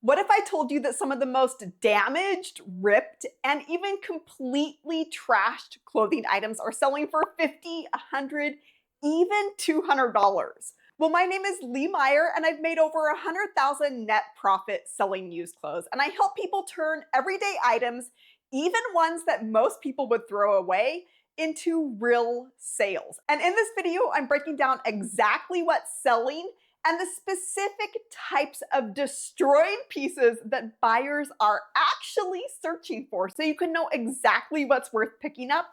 What if I told you that some of the most damaged, ripped, and even completely trashed clothing items are selling for $50, $100, even $200? Well, my name is LeeMeier, and I've made over 100,000 net profit selling used clothes, and I help people turn everyday items, even ones that most people would throw away, into real sales. And in this video, I'm breaking down exactly what's selling and the specific types of destroyed pieces that buyers are actually searching for, so you can know exactly what's worth picking up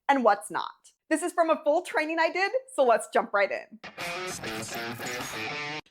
and what's not. This is from a full training I did, so let's jump right in.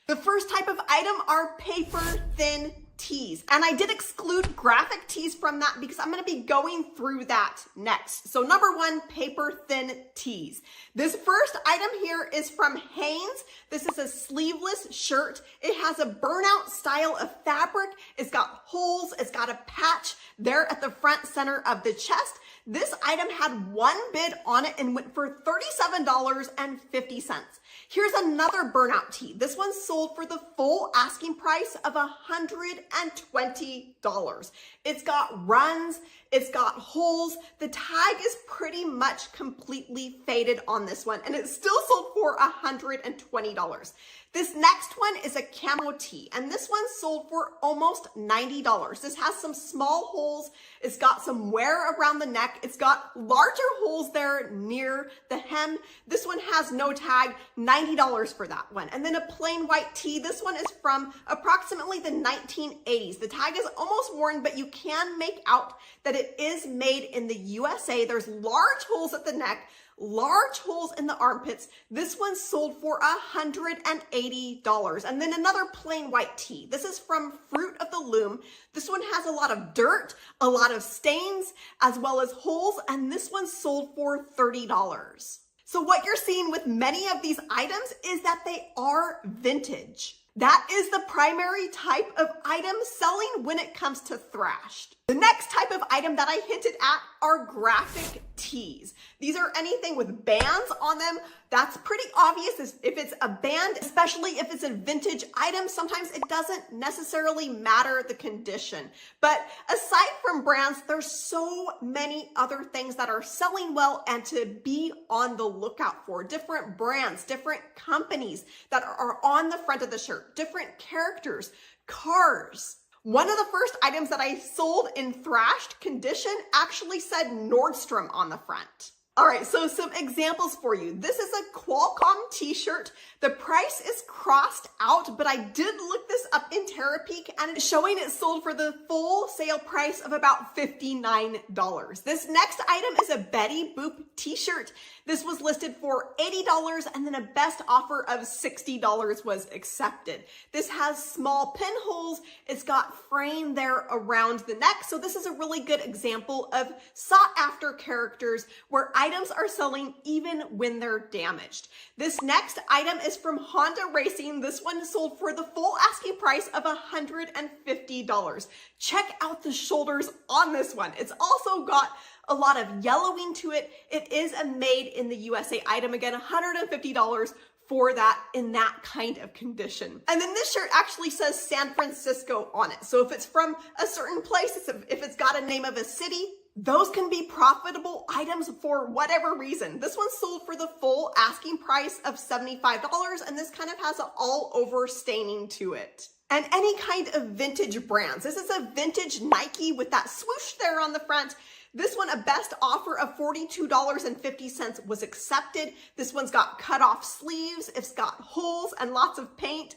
The first type of item are paper thin tees. And I did exclude graphic tees from that because I'm going to be going through that next. So number one, paper thin tees. This first item here is from Hanes. This is a sleeveless shirt. It has a burnout style of fabric. It's got holes. It's got a patch there at the front center of the chest. This item had one bid on it and went for $37.50. Here's another burnout tee. This one sold for the full asking price of $120. It's got runs, it's got holes. The tag is pretty much completely faded on this one, and it still sold for $120. This next one is a camo tee, and this one sold for almost $90. This has some small holes. It's got some wear around the neck. It's got larger holes there near the hem. This one has no tag, $90 for that one. And then a plain white tee. This one is from approximately the 1980s. The tag is almost worn, but you can make out that it is made in the USA. There's large holes at the neck, large holes in the armpits. This one sold for $180. And then another plain white tee. This is from Fruit of the Loom. This one has a lot of dirt, a lot of stains, as well as holes, and this one sold for $30. So what you're seeing with many of these items is that they are vintage. That is the primary type of item selling when it comes to thrashed. The next type of item that I hinted at are graphic tees. These are anything with bands on them. That's pretty obvious if it's a band, especially if it's a vintage item. Sometimes it doesn't necessarily matter the condition. But aside from brands, there's so many other things that are selling well and to be on the lookout for. Different brands, different companies that are on the front of the shirt, different characters, cars. One of the first items that I sold in thrashed condition actually said Nordstrom on the front. All right, so some examples for you. This is a Qualcomm t-shirt. The price is crossed out, but I did look this up in Terapeak and it's showing it sold for the full sale price of about $59. This next item is a Betty Boop t-shirt. This was listed for $80 and then a best offer of $60 was accepted. This has small pinholes. It's got frame there around the neck. So this is a really good example of sought after characters where items are selling even when they're damaged. This next item is from Honda Racing. This one sold for the full asking price of $150. Check out the shoulders on this one. It's also got a lot of yellowing to it. It is a made in the USA item. Again, $150 for that in that kind of condition. And then this shirt actually says San Francisco on it. So if it's from a certain place, if it's got a name of a city, those can be profitable items for whatever reason. This one sold for the full asking price of $75, and this kind of has an all over staining to it. And any kind of vintage brands. This is a vintage Nike with that swoosh there on the front. This one, a best offer of $42.50 was accepted. This one's got cut off sleeves. It's got holes and lots of paint.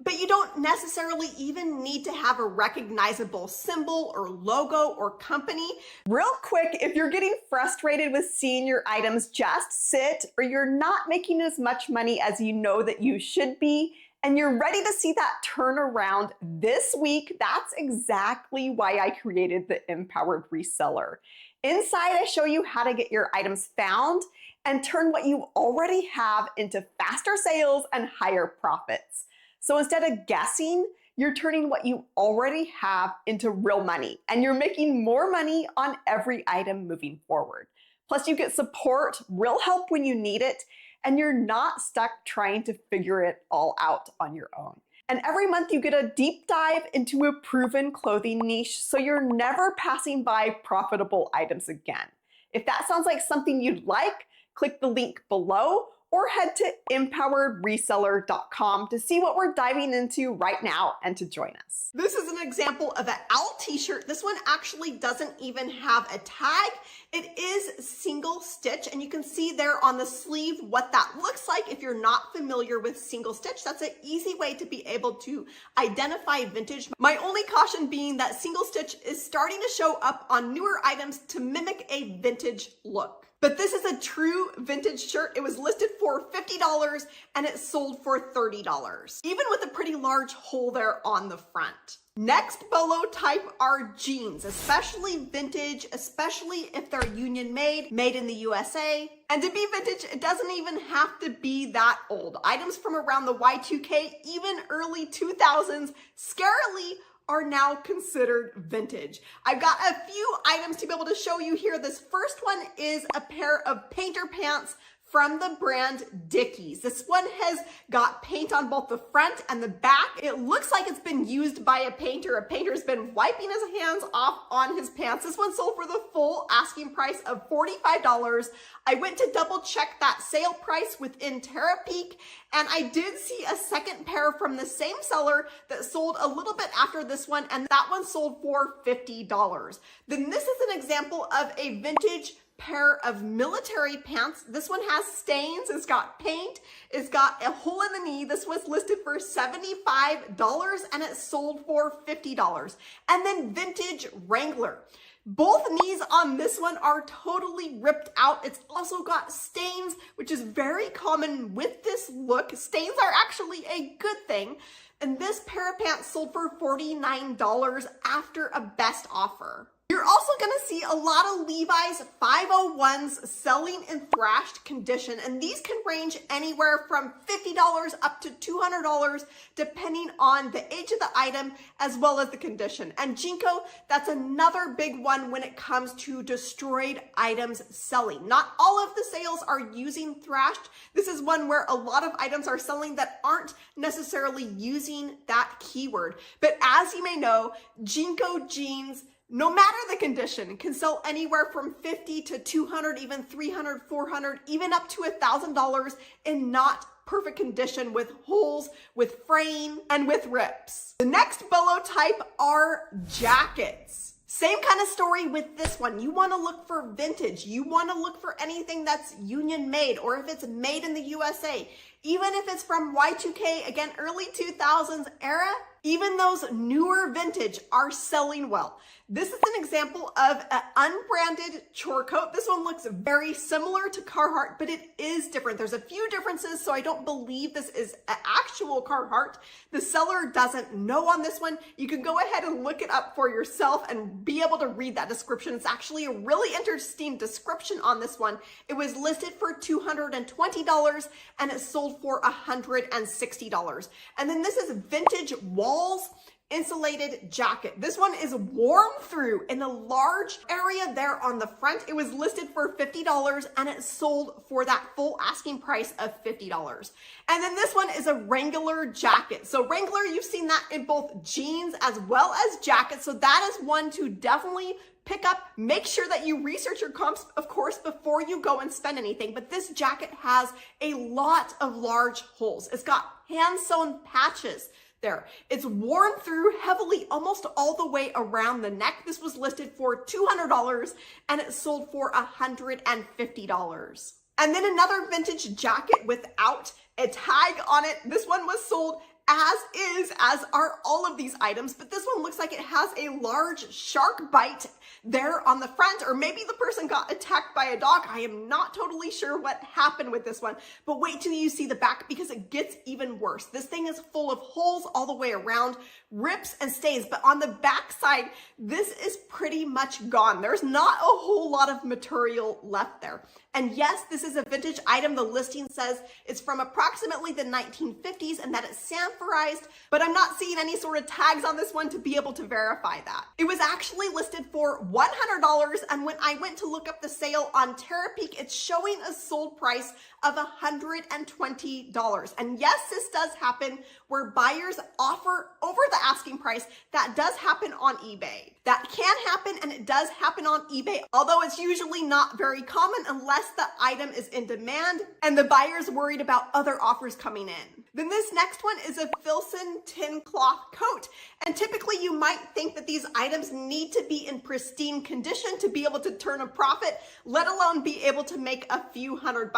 But you don't necessarily even need to have a recognizable symbol or logo or company. Real quick, if you're getting frustrated with seeing your items just sit, or you're not making as much money as you know that you should be, and you're ready to see that turnaround this week, that's exactly why I created the Empowered Reseller. Inside, I show you how to get your items found and turn what you already have into faster sales and higher profits. So instead of guessing, you're turning what you already have into real money, and you're making more money on every item moving forward. Plus, you get support, real help when you need it, and you're not stuck trying to figure it all out on your own. And every month you get a deep dive into a proven clothing niche, so you're never passing by profitable items again. If that sounds like something you'd like, click the link below or head to empoweredreseller.com to see what we're diving into right now and to join us. This is an example of an owl t-shirt. This one actually doesn't even have a tag. It is single stitch, and you can see there on the sleeve what that looks like. If you're not familiar with single stitch, that's an easy way to be able to identify vintage. My only caution being that single stitch is starting to show up on newer items to mimic a vintage look. But this is a true vintage shirt. It was listed for $50 and it sold for $30, even with a pretty large hole there on the front. Next bolo type are jeans, especially vintage, especially if they're union made in the USA. And to be vintage, it doesn't even have to be that old. Items from around the Y2K, even early 2000s, scarily are now considered vintage. I've got a few items to be able to show you here. This first one is a pair of painter pants from the brand Dickies. This one has got paint on both the front and the back. It looks like it's been used by a painter. A painter's been wiping his hands off on his pants. This one sold for the full asking price of $45. I went to double check that sale price within Terapeak, and I did see a second pair from the same seller that sold a little bit after this one, and that one sold for $50. Then this is an example of a vintage pair of military pants. This one has stains, it's got paint, it's got a hole in the knee. This was listed for $75 and it sold for $50. And then vintage Wrangler. Both knees on this one are totally ripped out. It's also got stains, which is very common with this look. Stains are actually a good thing. And this pair of pants sold for $49 after a best offer. You're also going to see a lot of Levi's 501s selling in thrashed condition, and these can range anywhere from $50 up to $200 depending on the age of the item as well as the condition. And Jinko, that's another big one when it comes to destroyed items selling. Not all of the sales are using thrashed. This is one where a lot of items are selling that aren't necessarily using that keyword. But as you may know, Jinko jeans, no matter the condition, can sell anywhere from $50 to $200, even $300, $400, even up to $1,000 in not perfect condition, with holes, with fraying, and with rips. The next bolo type are jackets. Same kind of story with this one. You want to look for vintage. You want to look for anything that's union made, or if it's made in the USA. Even if it's from Y2K, again, early 2000s era, even those newer vintage are selling well. This is an example of an unbranded chore coat. This one looks very similar to Carhartt, but it is different. There's a few differences, so I don't believe this is an actual Carhartt. The seller doesn't know on this one. You can go ahead and look it up for yourself and be able to read that description. It's actually a really interesting description on this one. It was listed for $220 and it sold for $160. And then this is vintage Walls insulated jacket. This one is warm through in the large area there on the front. It was listed for $50 and it sold for that full asking price of $50. And then this one is a Wrangler jacket. So Wrangler, you've seen that in both jeans as well as jackets. So that is one to definitely pick up. Make sure that you research your comps, of course, before you go and spend anything. But this jacket has a lot of large holes. It's got hand-sewn patches there. It's worn through heavily almost all the way around the neck. This was listed for $200 and it sold for $150. And then another vintage jacket without a tag on it. This one was sold as is, as are all of these items, but this one looks like it has a large shark bite there on the front, or maybe the person got attacked by a dog. I am not totally sure what happened with this one, but wait till you see the back because it gets even worse. This thing is full of holes all the way around, rips and stains, but on the back side, this is pretty much gone. There's not a whole lot of material left there. And yes, this is a vintage item. The listing says it's from approximately the 1950s and that it sampled transferized, but I'm not seeing any sort of tags on this one to be able to verify that. It was actually listed for $100, and when I went to look up the sale on Terapeak, it's showing a sold price of $120. And yes, this does happen where buyers offer over the asking price. That does happen on eBay. That can happen, and it does happen on eBay, although it's usually not very common unless the item is in demand and the buyer's worried about other offers coming in. Then this next one is a Filson tin cloth coat. And typically you might think that these items need to be in pristine condition to be able to turn a profit, let alone be able to make a few $100.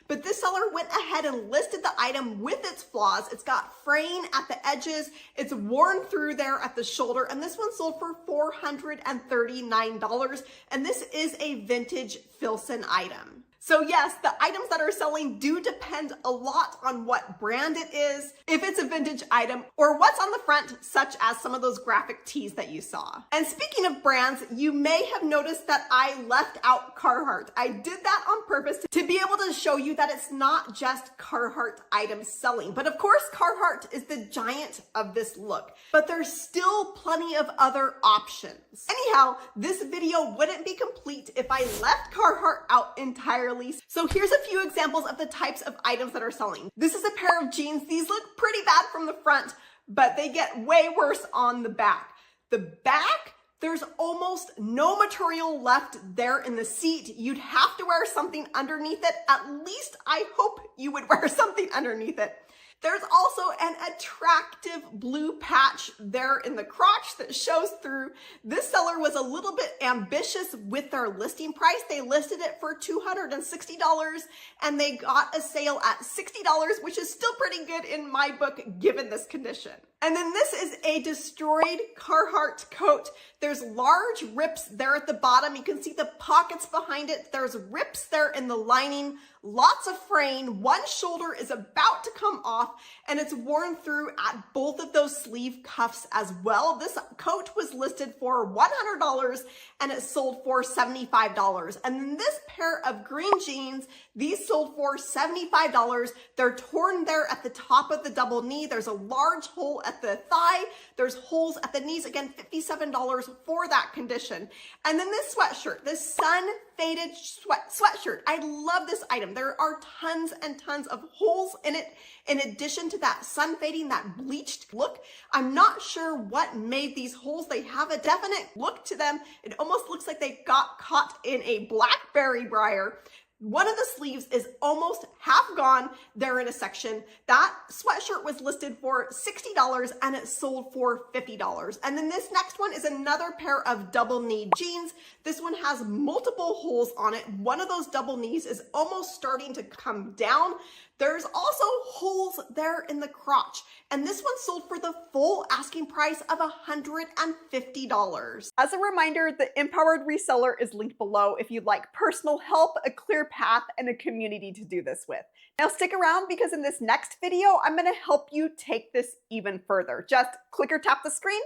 But this seller went ahead and listed the item with its flaws. It's got fraying at the edges, it's worn through there at the shoulder, and this one sold for $439. And this is a vintage Filson item. So yes, the items that are selling do depend a lot on what brand it is, if it's a vintage item, or what's on the front, such as some of those graphic tees that you saw. And speaking of brands, you may have noticed that I left out Carhartt. I did that on purpose to be able to show you that it's not just Carhartt items selling. But of course, Carhartt is the giant of this look, but there's still plenty of other options. Anyhow, this video wouldn't be complete if I left Carhartt out entirely. So here's a few examples of the types of items that are selling. This is a pair of jeans. These look pretty bad from the front, but they get way worse on the back. The back, there's almost no material left there in the seat. You'd have to wear something underneath it. At least I hope you would wear something underneath it. There's also an attractive blue patch there in the crotch that shows through. This seller was a little bit ambitious with their listing price. They listed it for $260 and they got a sale at $60, which is still pretty good in my book given this condition. And then this is a destroyed Carhartt coat. There's large rips there at the bottom. You can see the pockets behind it. There's rips there in the lining, lots of fraying. One shoulder is about to come off and it's worn through at both of those sleeve cuffs as well. This coat was listed for $100 and it sold for $75. And then this pair of green jeans, these sold for $75. They're torn there at the top of the double knee. There's a large hole at the thigh. There's holes at the knees. Again, $57 for that condition. And then this sweatshirt, this sun faded sweatshirt. I love this item. There are tons and tons of holes in it. In addition to that sun fading, that bleached look, I'm not sure what made these holes. They have a definite look to them. It almost looks like they got caught in a blackberry briar. One of the sleeves is almost half gone there in a section. That sweatshirt was listed for $60 and it sold for $50. And then this next one is another pair of double knee jeans. This one has multiple holes on it. One of those double knees is almost starting to come down. There's also holes there in the crotch. And this one sold for the full asking price of $150. As a reminder, the Empowered Reseller is linked below if you'd like personal help, a clear path, and a community to do this with. Now stick around because in this next video, I'm gonna help you take this even further. Just click or tap the screen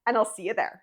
and I'll see you there.